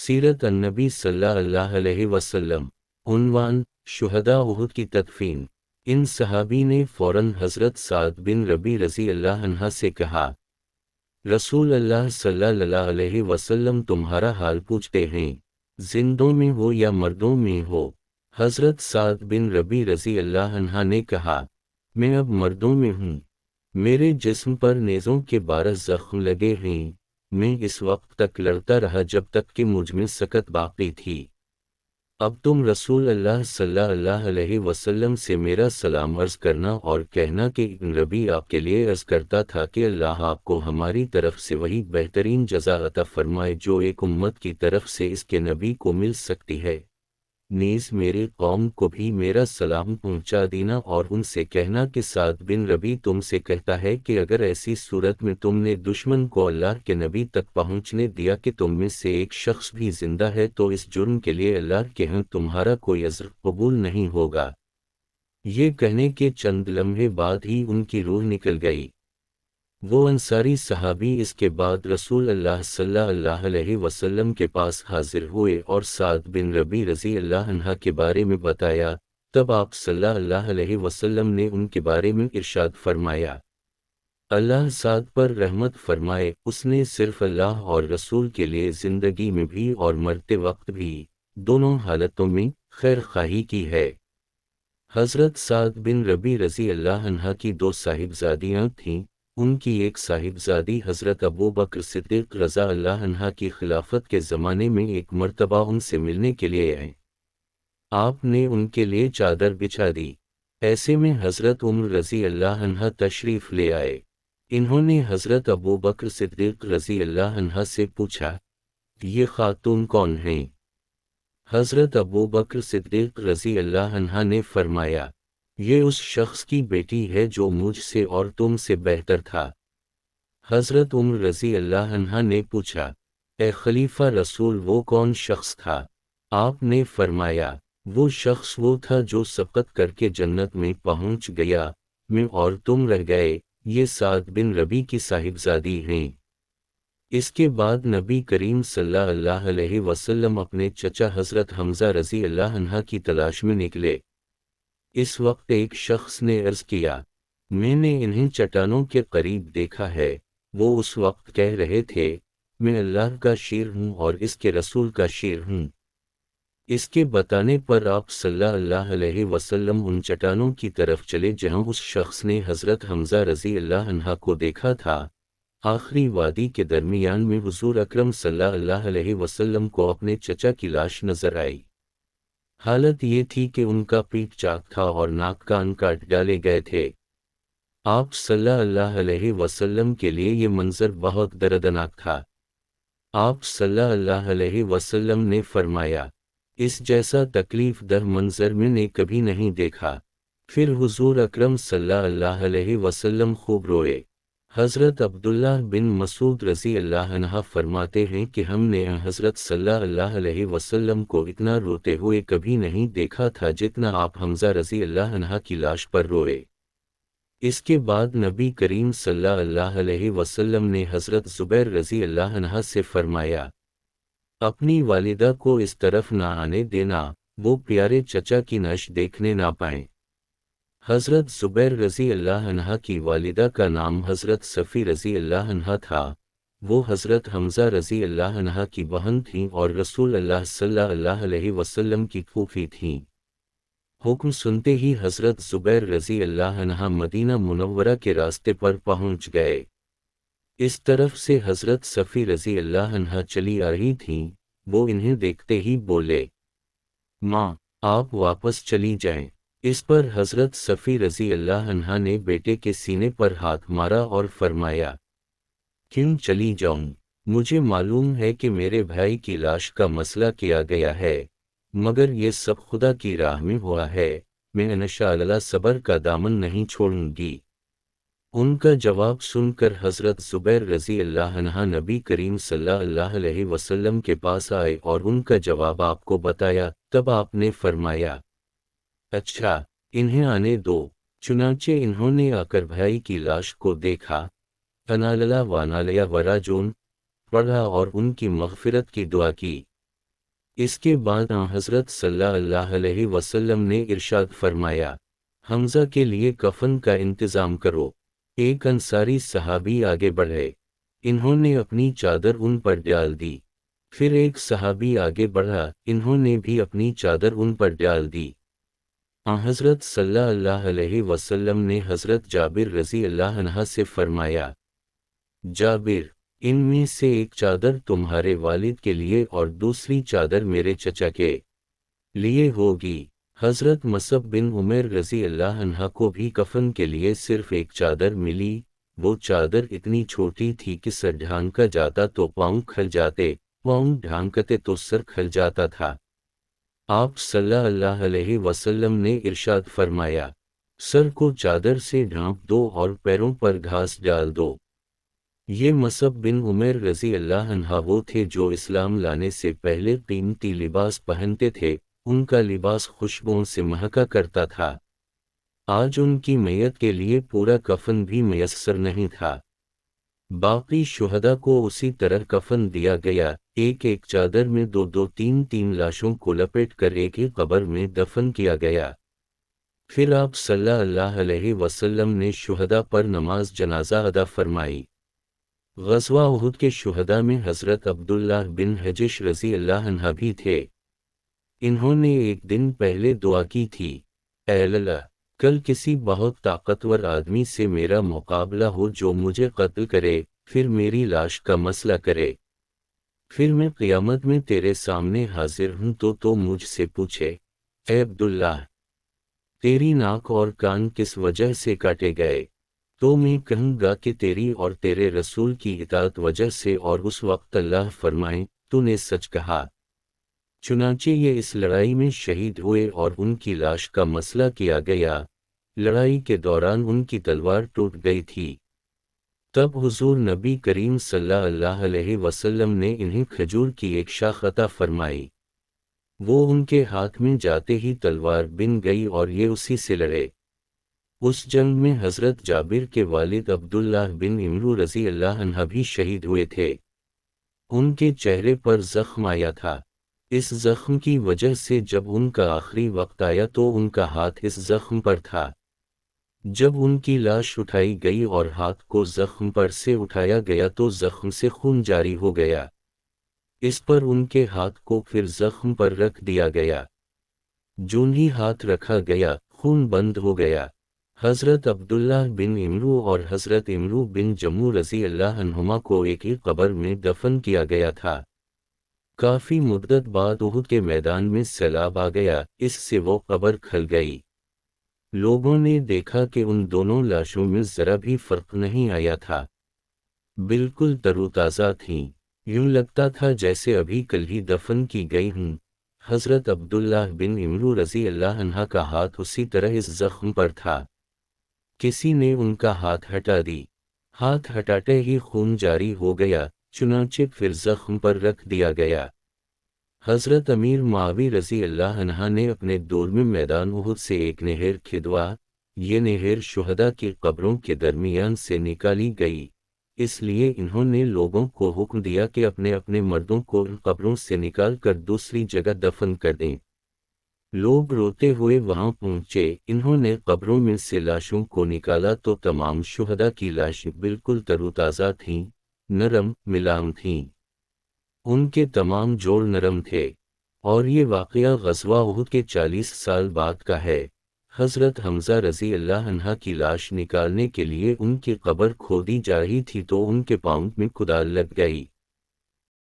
سیرت النبی صلی اللہ علیہ وسلم۔ عنوان: شہداء احد کی تدفین۔ ان صحابی نے فوراً حضرت سعد بن ربیع رضی اللہ عنہ سے کہا، رسول اللہ صلی اللہ علیہ وسلم تمہارا حال پوچھتے ہیں، زندوں میں ہو یا مردوں میں ہو؟ حضرت سعد بن ربیع رضی اللہ عنہ نے کہا، میں اب مردوں میں ہوں، میرے جسم پر نیزوں کے 12 زخم لگے ہیں، میں اس وقت تک لڑتا رہا جب تک کہ مجھ میں سکت باقی تھی۔ اب تم رسول اللہ صلی اللہ علیہ وسلم سے میرا سلام عرض کرنا اور کہنا کہ ربیع آپ کے لیے عرض کرتا تھا کہ اللہ آپ کو ہماری طرف سے وہی بہترین جزا عطا فرمائے جو ایک امت کی طرف سے اس کے نبی کو مل سکتی ہے، نیز میرے قوم کو بھی میرا سلام پہنچا دینا اور ان سے کہنا کہ سعد بن ربیع تم سے کہتا ہے کہ اگر ایسی صورت میں تم نے دشمن کو اللہ کے نبی تک پہنچنے دیا کہ تم میں سے ایک شخص بھی زندہ ہے تو اس جرم کے لیے اللہ کے ہاں تمہارا کوئی عذر قبول نہیں ہوگا۔ یہ کہنے کے چند لمحے بعد ہی ان کی روح نکل گئی۔ وہ انصاری صحابی اس کے بعد رسول اللہ صلی اللہ علیہ وسلم کے پاس حاضر ہوئے اور سعد بن ربیع رضی اللہ عنہ کے بارے میں بتایا، تب آپ صلی اللہ علیہ وسلم نے ان کے بارے میں ارشاد فرمایا، اللہ سعد پر رحمت فرمائے، اس نے صرف اللہ اور رسول کے لیے زندگی میں بھی اور مرتے وقت بھی، دونوں حالتوں میں خیر خواہی کی ہے۔ حضرت سعد بن ربیع رضی اللہ عنہ کی 2 صاحبزادیاں تھیں، ان کی ایک صاحبزادی حضرت ابو بکر صدیق رضی اللہ عنہ کی خلافت کے زمانے میں ایک مرتبہ ان سے ملنے کے لیے آئے۔ آپ نے ان کے لیے چادر بچھا دی، ایسے میں حضرت عمر رضی اللہ عنہ تشریف لے آئے۔ انہوں نے حضرت ابو بکر صدیق رضی اللہ عنہ سے پوچھا، یہ خاتون کون ہیں؟ حضرت ابو بکر صدیق رضی اللہ عنہ نے فرمایا، یہ اس شخص کی بیٹی ہے جو مجھ سے اور تم سے بہتر تھا۔ حضرت عمر رضی اللہ عنہ نے پوچھا، اے خلیفہ رسول وہ کون شخص تھا؟ آپ نے فرمایا، وہ شخص وہ تھا جو سبقت کر کے جنت میں پہنچ گیا، میں اور تم رہ گئے، یہ سعد بن ربیع کی صاحبزادی ہیں۔ اس کے بعد نبی کریم صلی اللہ علیہ وسلم اپنے چچا حضرت حمزہ رضی اللہ عنہ کی تلاش میں نکلے۔ اس وقت ایک شخص نے عرض کیا، میں نے انہیں چٹانوں کے قریب دیکھا ہے۔ وہ اس وقت کہہ رہے تھے، میں اللہ کا شیر ہوں اور اس کے رسول کا شیر ہوں۔ اس کے بتانے پر آپ صلی اللہ علیہ وسلم ان چٹانوں کی طرف چلے جہاں اس شخص نے حضرت حمزہ رضی اللہ عنہ کو دیکھا تھا۔ آخری وادی کے درمیان میں حضور اکرم صلی اللہ علیہ وسلم کو اپنے چچا کی لاش نظر آئی۔ حالت یہ تھی کہ ان کا پیٹ چاک تھا اور ناک کان کاٹ ڈالے گئے تھے۔ آپ صلی اللہ علیہ وسلم کے لیے یہ منظر بہت دردناک تھا۔ آپ صلی اللہ علیہ وسلم نے فرمایا، اس جیسا تکلیف دہ منظر میں نے کبھی نہیں دیکھا۔ پھر حضور اکرم صلی اللہ علیہ وسلم خوب روئے۔ حضرت عبداللہ بن مسعود رضی اللہ عنہ فرماتے ہیں کہ ہم نے حضرت صلی اللہ علیہ وسلم کو اتنا روتے ہوئے کبھی نہیں دیکھا تھا جتنا آپ حمزہ رضی اللہ عنہ کی لاش پر روئے۔ اس کے بعد نبی کریم صلی اللہ علیہ وسلم نے حضرت زبیر رضی اللہ عنہ سے فرمایا، اپنی والدہ کو اس طرف نہ آنے دینا، وہ پیارے چچا کی نعش دیکھنے نہ پائیں۔ حضرت زبیر رضی اللہ عنہ کی والدہ کا نام حضرت صفی رضی اللہ عنہ تھا، وہ حضرت حمزہ رضی اللہ عنہ کی بہن تھیں اور رسول اللہ صلی اللہ علیہ وسلم کی پھوپھی تھیں۔ حکم سنتے ہی حضرت زبیر رضی اللہ عنہ مدینہ منورہ کے راستے پر پہنچ گئے۔ اس طرف سے حضرت صفی رضی اللہ عنہ چلی آ رہی تھیں، وہ انہیں دیکھتے ہی بولے، ماں، آپ واپس چلی جائیں۔ اس پر حضرت صفی رضی اللہ عنہ نے بیٹے کے سینے پر ہاتھ مارا اور فرمایا، کیوں چلی جاؤں؟ مجھے معلوم ہے کہ میرے بھائی کی لاش کا مسئلہ کیا گیا ہے، مگر یہ سب خدا کی راہ میں ہوا ہے، میں انشاءاللہ صبر کا دامن نہیں چھوڑوں گی۔ ان کا جواب سن کر حضرت زبیر رضی اللہ عنہ نبی کریم صلی اللہ علیہ وسلم کے پاس آئے اور ان کا جواب آپ کو بتایا۔ تب آپ نے فرمایا، اچھا، انہیں آنے دو۔ چنانچہ انہوں نے آ کر بھائی کی لاش کو دیکھا، اناللہ وانالیا وراجون پڑھا اور ان کی مغفرت کی دعا کی۔ اس کے بعد حضرت صلی اللہ علیہ وسلم نے ارشاد فرمایا، حمزہ کے لیے کفن کا انتظام کرو۔ ایک انصاری صحابی آگے بڑھے، انہوں نے اپنی چادر ان پر ڈال دی۔ پھر ایک صحابی آگے بڑھا، انہوں نے بھی اپنی چادر ان پر ڈال دی۔ حضرت صلی اللہ علیہ وسلم نے حضرت جابر رضی اللہ عنہ سے فرمایا، جابر، ان میں سے ایک چادر تمہارے والد کے لیے اور دوسری چادر میرے چچا کے لیے ہوگی۔ حضرت مصعب بن عمیر رضی اللہ عنہ کو بھی کفن کے لیے صرف ایک چادر ملی۔ وہ چادر اتنی چھوٹی تھی کہ سر ڈھانکا جاتا تو پاؤں کھل جاتے، پاؤں ڈھانکتے تو سر کھل جاتا تھا۔ آپ صلی اللہ علیہ وسلم نے ارشاد فرمایا، سر کو چادر سے ڈھانپ دو اور پیروں پر گھاس ڈال دو۔ یہ مصعب بن عمیر رضی اللہ عنہ وہ تھے جو اسلام لانے سے پہلے قیمتی لباس پہنتے تھے، ان کا لباس خوشبوؤں سے مہکا کرتا تھا۔ آج ان کی میت کے لیے پورا کفن بھی میسر نہیں تھا۔ باقی شہداء کو اسی طرح کفن دیا گیا، ایک ایک چادر میں دو دو تین تین لاشوں کو لپیٹ کر ایک ہی قبر میں دفن کیا گیا۔ پھر آپ صلی اللہ علیہ وسلم نے شہداء پر نماز جنازہ ادا فرمائی۔ غزوہ احد کے شہداء میں حضرت عبداللہ بن حجش رضی اللہ عنہ بھی تھے۔ انہوں نے ایک دن پہلے دعا کی تھی، اے اللہ، کل کسی بہت طاقتور آدمی سے میرا مقابلہ ہو جو مجھے قتل کرے، پھر میری لاش کا مسئلہ کرے، پھر میں قیامت میں تیرے سامنے حاضر ہوں تو مجھ سے پوچھے، اے عبداللہ، تیری ناک اور کان کس وجہ سے کاٹے گئے؟ تو میں کہوں گا کہ تیری اور تیرے رسول کی اطاعت وجہ سے، اور اس وقت اللہ فرمائے، تو نے سچ کہا۔ چنانچہ یہ اس لڑائی میں شہید ہوئے اور ان کی لاش کا مسئلہ کیا گیا۔ لڑائی کے دوران ان کی تلوار ٹوٹ گئی تھی۔ تب حضور نبی کریم صلی اللہ علیہ وسلم نے انہیں کھجور کی ایک شاخ عطا فرمائی۔ وہ ان کے ہاتھ میں جاتے ہی تلوار بن گئی اور یہ اسی سے لڑے۔ اس جنگ میں حضرت جابر کے والد عبداللہ بن عمرو رضی اللہ عنہ بھی شہید ہوئے تھے۔ ان کے چہرے پر زخم آیا تھا۔ اس زخم کی وجہ سے جب ان کا آخری وقت آیا تو ان کا ہاتھ اس زخم پر تھا۔ جب ان کی لاش اٹھائی گئی اور ہاتھ کو زخم پر سے اٹھایا گیا تو زخم سے خون جاری ہو گیا۔ اس پر ان کے ہاتھ کو پھر زخم پر رکھ دیا گیا۔ جون ہی ہاتھ رکھا گیا، خون بند ہو گیا۔ حضرت عبداللہ بن عمرو اور حضرت عمرو بن جمو رضی اللہ عنہما کو ایک ہی قبر میں دفن کیا گیا تھا۔ کافی مدت بعد احد کے میدان میں سیلاب آ گیا، اس سے وہ قبر کھل گئی۔ لوگوں نے دیکھا کہ ان دونوں لاشوں میں ذرا بھی فرق نہیں آیا تھا، بالکل تر و تازہ تھیں، یوں لگتا تھا جیسے ابھی کل ہی دفن کی گئی ہوں۔ حضرت عبداللہ بن عمرو رضی اللہ عنہ کا ہاتھ اسی طرح اس زخم پر تھا۔ کسی نے ان کا ہاتھ ہٹا دی، ہاتھ ہٹاتے ہی خون جاری ہو گیا، چنانچہ پھر زخم پر رکھ دیا گیا۔ حضرت امیر معاویہ رضی اللہ عنہ نے اپنے دور میں میدان احد سے ایک نہر کھدوا۔ یہ نہر شہداء کی قبروں کے درمیان سے نکالی گئی، اس لیے انہوں نے لوگوں کو حکم دیا کہ اپنے اپنے مردوں کو ان قبروں سے نکال کر دوسری جگہ دفن کر دیں۔ لوگ روتے ہوئے وہاں پہنچے، انہوں نے قبروں میں سے لاشوں کو نکالا تو تمام شہداء کی لاشیں بالکل تر و تازہ تھیں، نرم ملام تھیں، ان کے تمام جوڑ نرم تھے۔ اور یہ واقعہ غزوہ احد کے 40 سال بعد کا ہے۔ حضرت حمزہ رضی اللہ عنہ کی لاش نکالنے کے لیے ان کی قبر کھودی جا رہی تھی تو ان کے پاؤں میں کدال لگ گئی۔